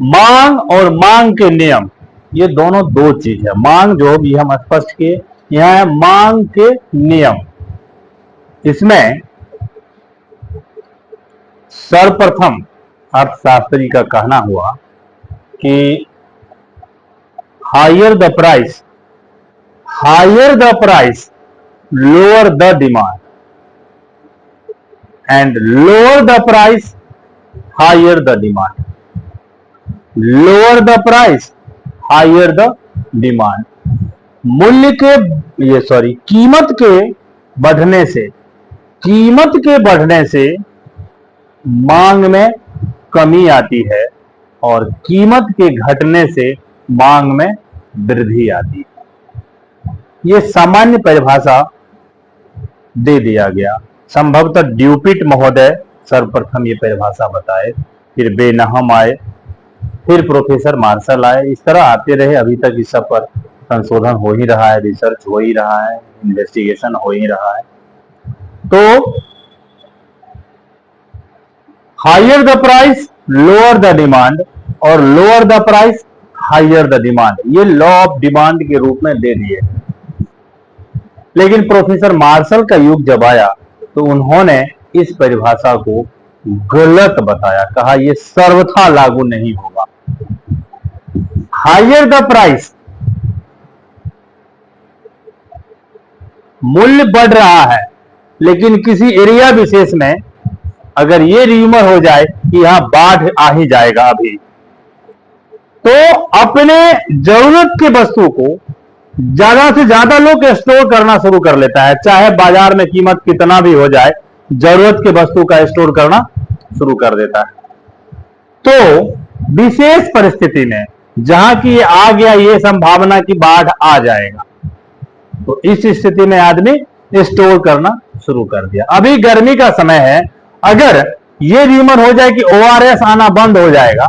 मांग और मांग के नियम, ये दोनों दो चीज है। मांग जो भी हम स्पष्ट किए, यहां है मांग के नियम। इसमें सर्वप्रथम अर्थशास्त्री का कहना हुआ कि higher the price lower the demand, and lower the price higher the demand, lower the price higher the demand. मूल्य के कीमत के बढ़ने से मांग में कमी आती है और कीमत के घटने से मांग में वृद्धि आती है। ये सामान्य परिभाषा दे दिया गया। संभवतः ड्यूपिट महोदय सर्वप्रथम ये परिभाषा बताए, फिर बेनहम आए, फिर प्रोफेसर मार्शल आए। इस तरह आते रहे, अभी तक इस सब पर संशोधन हो ही रहा है, रिसर्च हो ही रहा है, इन्वेस्टिगेशन हो ही रहा है। तो higher the price lower the demand और lower the price higher the demand, ये लॉ ऑफ डिमांड के रूप में दे दिए। लेकिन प्रोफेसर मार्शल का युग जब आया तो उन्होंने इस परिभाषा को गलत बताया, कहा यह सर्वथा लागू नहीं होगा। हायर द प्राइस, मूल्य बढ़ रहा है, लेकिन किसी एरिया विशेष में अगर ये र्यूमर हो जाए कि यहां बाढ़ आ ही जाएगा अभी, तो अपने जरूरत की वस्तु को ज्यादा से ज्यादा लोग स्टोर करना शुरू कर लेता है। चाहे बाजार में कीमत कितना भी हो जाए, जरूरत की वस्तु का स्टोर करना शुरू कर देता है। तो विशेष परिस्थिति में जहां की आ गया ये संभावना कि बाढ़ आ जाएगा, तो इस स्थिति में आदमी स्टोर करना शुरू कर दिया। अभी गर्मी का समय है, अगर ये र्यूमर हो जाए कि ओआरएस आना बंद हो जाएगा,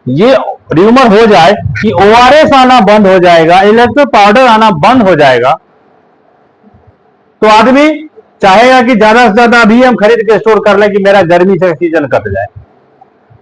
ये र्यूमर हो जाए कि ओआरएस आना बंद हो जाएगा, इलेक्ट्रो पाउडर आना बंद हो जाएगा, तो आदमी चाहेगा कि ज्यादा से ज्यादा अभी हम खरीद के स्टोर कर लें कि मेरा गर्मी से सीजन कट जाए।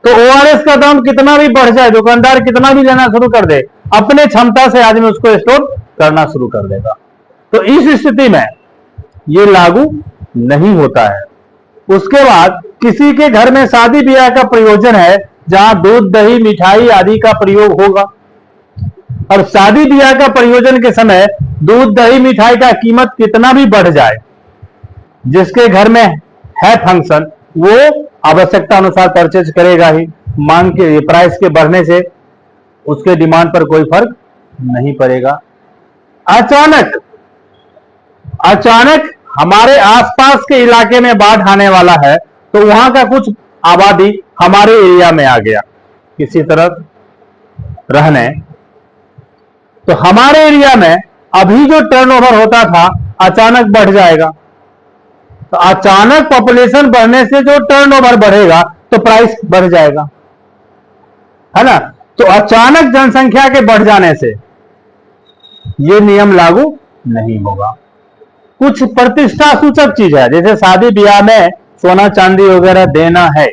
तो ओआरएस का दाम कितना भी बढ़ जाए, दुकानदार कितना भी लेना शुरू कर दे, अपने क्षमता से आदमी उसको स्टोर करना शुरू कर देगा। तो इस स्थिति में ये लागू नहीं होता है। उसके बाद किसी के घर में शादी ब्याह का प्रयोजन है, जहां दूध दही मिठाई आदि का प्रयोग होगा, और शादी ब्याह का प्रयोजन के समय दूध दही मिठाई का कीमत कितना भी बढ़ जाए, जिसके घर में है फंक्शन वो आवश्यकता अनुसार परचेज करेगा ही। मांग के प्राइस के बढ़ने से उसके डिमांड पर कोई फर्क नहीं पड़ेगा। अचानक हमारे आसपास के इलाके में बाढ़ आने वाला है, तो वहां का कुछ आबादी हमारे एरिया में आ गया किसी तरह रहने, तो हमारे एरिया में अभी जो टर्नओवर होता था अचानक बढ़ जाएगा। तो अचानक पॉपुलेशन बढ़ने से जो टर्नओवर बढ़ेगा तो प्राइस बढ़ जाएगा, है ना। तो अचानक जनसंख्या के बढ़ जाने से यह नियम लागू नहीं होगा। कुछ प्रतिष्ठा सूचक चीज है, जैसे शादी ब्याह में सोना चांदी वगैरह देना है,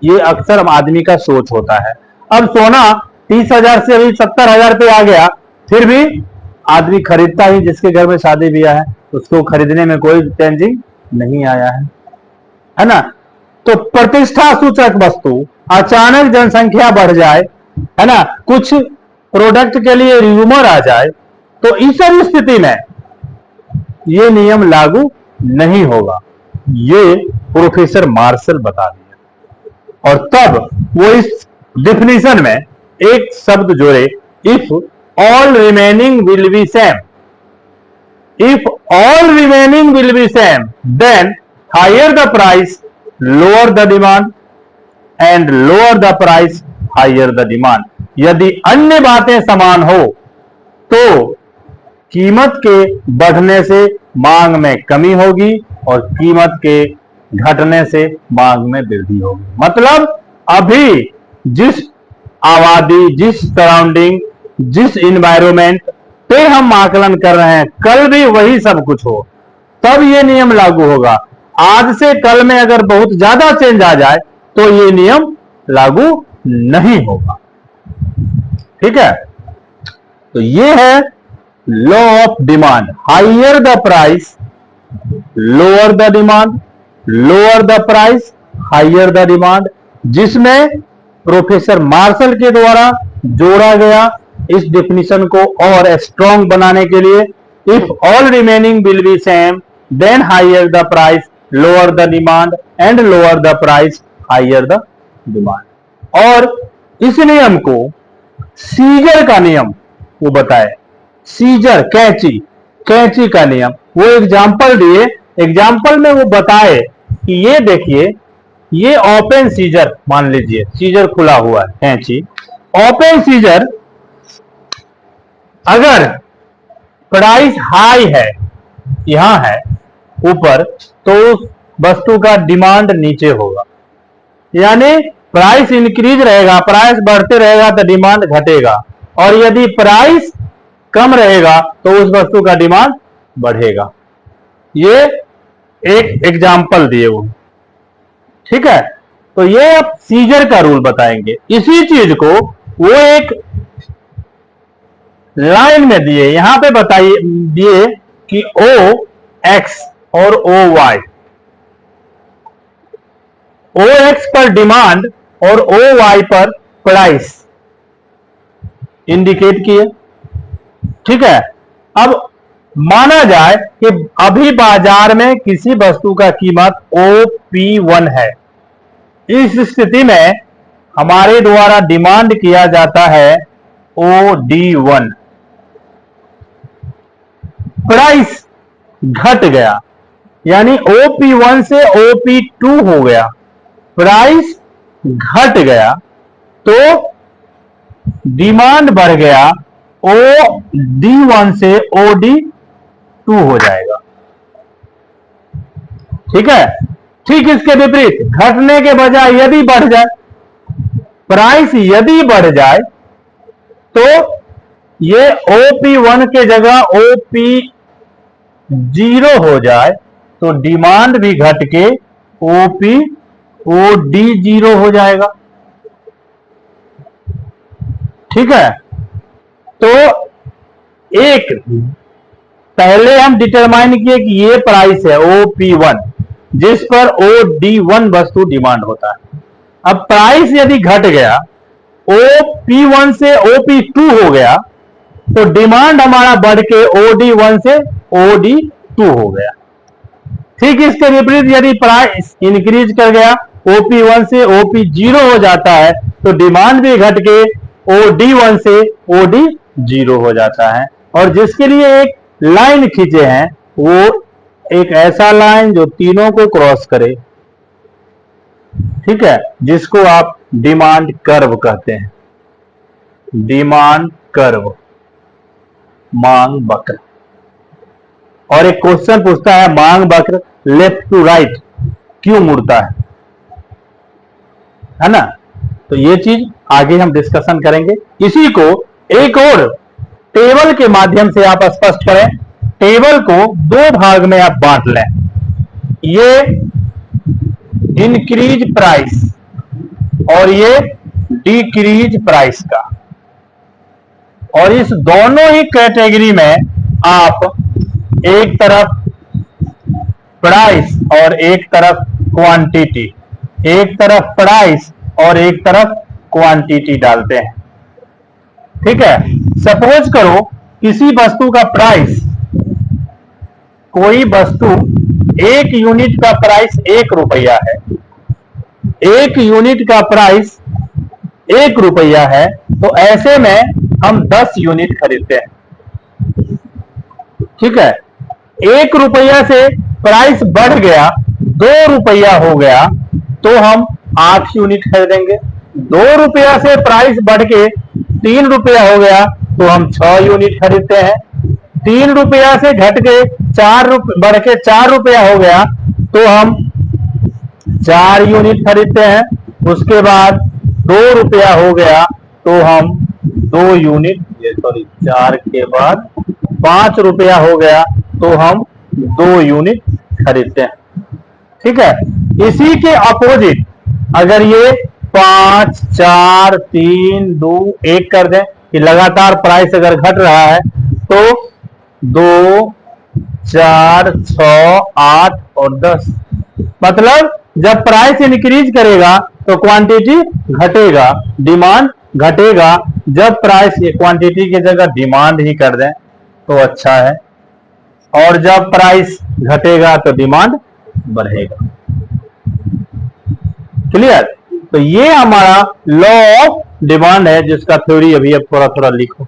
ये अक्सर आदमी का सोच होता है। अब सोना 30,000 से अभी 70,000 पे आ गया, फिर भी आदमी खरीदता ही, जिसके घर में शादी ब्याह है उसको खरीदने में कोई चेंजिंग नहीं आया है ना। तो प्रतिष्ठा सूचक वस्तु अचानक जनसंख्या बढ़ जाए, है ना, कुछ प्रोडक्ट के लिए र्यूमर आ जाए, तो इस स्थिति में ये नियम लागू नहीं होगा। ये प्रोफेसर मार्शल बता दिया। और तब वो इस डिफिनीशन में एक शब्द जोड़े, if all remaining will be same, if all remaining will be same then higher the price lower the demand and lower the price higher the demand. यदि अन्य बातें समान हो तो कीमत के बढ़ने से मांग में कमी होगी और कीमत के घटने से मांग में वृद्धि होगी। मतलब अभी जिस आबादी, जिस सराउंडिंग, जिस इन्वायरमेंट पे हम आकलन कर रहे हैं, कल भी वही सब कुछ हो तब ये नियम लागू होगा। आज से कल में अगर बहुत ज्यादा चेंज आ जाए तो ये नियम लागू नहीं होगा। ठीक है, तो ये है law of demand. Higher the price lower the demand, lower the price higher the demand, जिसमें प्रोफेसर मार्शल के द्वारा जोड़ा गया इस डेफिनेशन को और स्ट्रॉन्ग बनाने के लिए। If all remaining will be same then higher the price lower the demand and lower the price higher the demand. और इस नियम को सीजर का नियम वो बताए। सीजर कैंची, कैंची का नियम वो एग्जाम्पल दिए। एग्जाम्पल में वो बताए कि ये देखिए, ये ओपन सीजर मान लीजिए, सीजर खुला हुआ है कैंची। ओपन सीजर अगर प्राइस हाई है, यहां है ऊपर, तो उस वस्तु का डिमांड नीचे होगा, यानी प्राइस इंक्रीज रहेगा, प्राइस बढ़ते रहेगा तो डिमांड घटेगा, और यदि प्राइस कम रहेगा तो उस वस्तु का डिमांड बढ़ेगा। ये एक एग्जाम्पल दिए वो। ठीक है, तो ये अब सीजर का रूल बताएंगे। इसी चीज को वो एक लाइन में दिए, यहां पे बताइए दिए कि ओ एक्स और ओ वाई, ओ एक्स पर डिमांड और ओ वाई पर प्राइस इंडिकेट किए। ठीक है, अब माना जाए कि अभी बाजार में किसी वस्तु का कीमत OP1 है। इस स्थिति में हमारे द्वारा डिमांड किया जाता है OD1। प्राइस घट गया, यानी OP1 से OP2 हो गया, प्राइस घट गया तो डिमांड बढ़ गया, OD1 से OD2 हो जाएगा। ठीक है, ठीक इसके विपरीत घटने के बजाय यदि बढ़ जाए, प्राइस यदि बढ़ जाए तो ये OP1 के जगह OP0 हो जाए तो डिमांड भी घट के OD0 हो जाएगा। ठीक है, तो एक पहले हम डिटरमाइन किए कि ये प्राइस है OP1 जिस पर OD1 वस्तु डिमांड होता है। अब प्राइस यदि घट गया, OP1 से OP2 हो गया, तो डिमांड हमारा बढ़ के OD1 से OD2 हो गया। ठीक इसके विपरीत यदि प्राइस इंक्रीज कर गया, OP1 से OP0 हो जाता है, तो डिमांड भी घट के OD1 से OD0 हो जाता है। और जिसके लिए एक लाइन खींचे हैं, वो एक ऐसा लाइन जो तीनों को क्रॉस करे। ठीक है, जिसको आप डिमांड कर्व कहते हैं। डिमांड कर्व, मांग वक्र। और एक क्वेश्चन पूछता है, मांग वक्र लेफ्ट टू राइट क्यों मुड़ता है ना? तो ये चीज आगे हम डिस्कशन करेंगे। इसी को एक और टेबल के माध्यम से आप स्पष्ट करें। टेबल को दो भाग में आप बांट लें। ये इंक्रीज प्राइस और ये डिक्रीज प्राइस का, और इस दोनों ही कैटेगरी में आप एक तरफ प्राइस और एक तरफ क्वांटिटी, एक तरफ प्राइस और एक तरफ क्वांटिटी डालते हैं। ठीक है, सपोज करो किसी वस्तु का प्राइस, कोई वस्तु एक यूनिट का प्राइस 1 रुपया है, एक यूनिट का प्राइस 1 रुपया है, तो ऐसे में हम 10 यूनिट खरीदते हैं। ठीक है, 1 रुपया से प्राइस बढ़ गया, 2 रुपया हो गया, तो हम 8 यूनिट खरीदेंगे। 2 रुपया से प्राइस बढ़ के 3 रुपया हो गया, तो हम 6 यूनिट खरीदते हैं। 3 रुपया से घट के बढ़ के 4 रुपया हो गया, तो हम 4 यूनिट खरीदते हैं। उसके बाद 2 रुपया हो गया, तो हम 2 यूनिट, 4 के बाद 5 रुपया हो गया, तो हम 2 यूनिट खरीदते हैं। ठीक है, इसी के अपोजिट अगर ये 5 4 3 2 1 कर दें कि लगातार प्राइस अगर घट रहा है तो 2 4 6 8 और 10, मतलब जब प्राइस इंक्रीज करेगा तो क्वांटिटी घटेगा, डिमांड घटेगा। जब प्राइस क्वांटिटी की जगह डिमांड ही कर दें तो अच्छा है, और जब प्राइस घटेगा तो डिमांड बढ़ेगा। क्लियर? तो ये हमारा लॉ ऑफ डिमांड है जिसका थ्योरी अभी अब थोड़ा थोड़ा लिखो।